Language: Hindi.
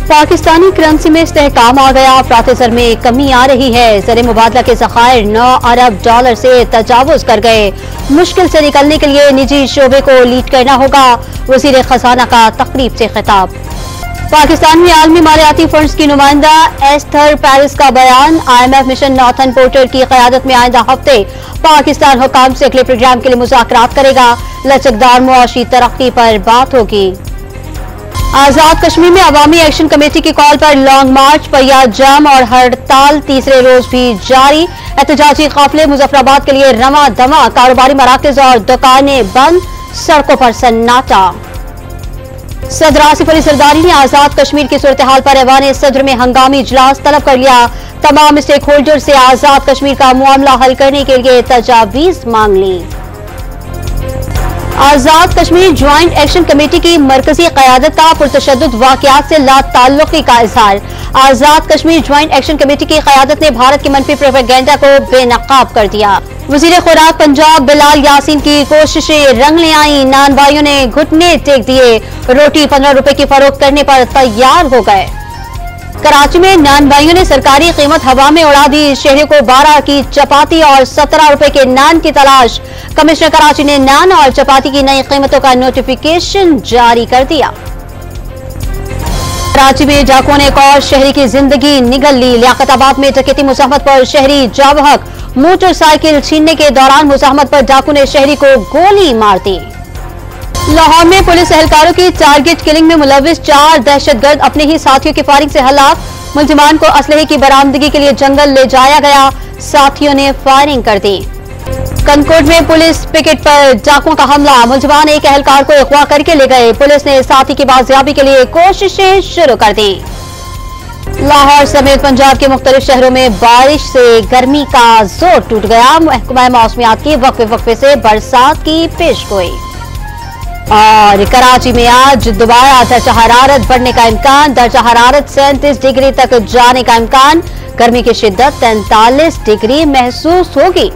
पाकिस्तानी करेंसी में इस्तेहकाम आ गया। प्रातः में कमी आ रही है। ज़र मुबादला के ज़खायर 9 अरब डॉलर से तजावुज कर गए। मुश्किल से निकलने के लिए निजी शोबे को लीड करना होगा। वज़ीर खजाना का तकरीब से खिताब। पाकिस्तान में आलमी मालियाती फंड्स की नुमाइंदा एस्थर पेरिस का बयान। IMF मिशन नॉर्थन पोर्टर की क़यादत में आइंदा हफ्ते पाकिस्तान हुकाम से अगले प्रोग्राम के लिए मुज़ाकरात करेगा। लचकदार मुआशी तरक्की पर बात होगी। आजाद कश्मीर में अवामी एक्शन कमेटी की कॉल पर लॉन्ग मार्च, पहिया जाम और हड़ताल तीसरे रोज भी जारी। एहतजाजी काफिले मुजफ्फराबाद के लिए रवां दवा। कारोबारी मराकज और दुकानें बंद, सड़कों पर सन्नाटा। सदर आसिफ अली जरदारी ने आजाद कश्मीर की सूरत हाल पर ऐवान सदर में हंगामी इजलास तलब कर लिया। तमाम स्टेक होल्डर से आजाद कश्मीर का मामला हल करने के लिए तजावीज मांग ली। आजाद कश्मीर ज्वाइंट एक्शन कमेटी की मरकजी क़यादत का पुरतशद्दुद वाक़यात से लाताल्लुक़ी का इजहार। आजाद कश्मीर ज्वाइंट एक्शन कमेटी की क़यादत ने भारत की मनफी प्रोपेगेंडा को बेनकाब कर दिया। वज़ीर खुराक पंजाब बिलाल यासीन की कोशिशें रंग ले आई। नान भाइयों ने घुटने टेक दिए। रोटी 15 रुपए की फरोख्त करने पर तैयार हो गए। कराची में नान भाइयों ने सरकारी कीमत हवा में उड़ा दी। शहरियों को 12 की चपाती और 17 रुपए के नान की तलाश। कमिश्नर कराची ने नान और चपाती की नई कीमतों का नोटिफिकेशन जारी कर दिया। कराची में डाकुओं ने एक और शहरी की जिंदगी निगल ली। लियाकताबाद में डकैती मुज़ाहमत पर शहरी जावहक। मोटरसाइकिल छीनने के दौरान मुज़ाहमत पर डाकू ने शहरी को गोली मार दी। लाहौर में पुलिस एहलकारों की टारगेट किलिंग में मुलविस 4 दहशतगर्द अपने ही साथियों की फायरिंग से हलाक। मुलजिमान को असलहे की बरामदगी के लिए जंगल ले जाया गया। साथियों ने फायरिंग कर दी। कनकोट में पुलिस पिकेट पर डाकुओं का हमला। मुलजिमान एक एहलकार को अगवा करके ले गए। पुलिस ने साथी की बाजियाबी के लिए कोशिशें शुरू कर दी। लाहौर समेत पंजाब के मुख्तलिफ शहरों में बारिश से गर्मी का जोर टूट गया। महकमा मौसमियात की वक्फे से बरसात की पेशगोई। और कराची में आज दोबारा दर्जा हरारत बढ़ने का इम्कान। दर्जा हरारत 37 डिग्री तक जाने का इम्कान। गर्मी की शिद्दत 43 डिग्री महसूस होगी।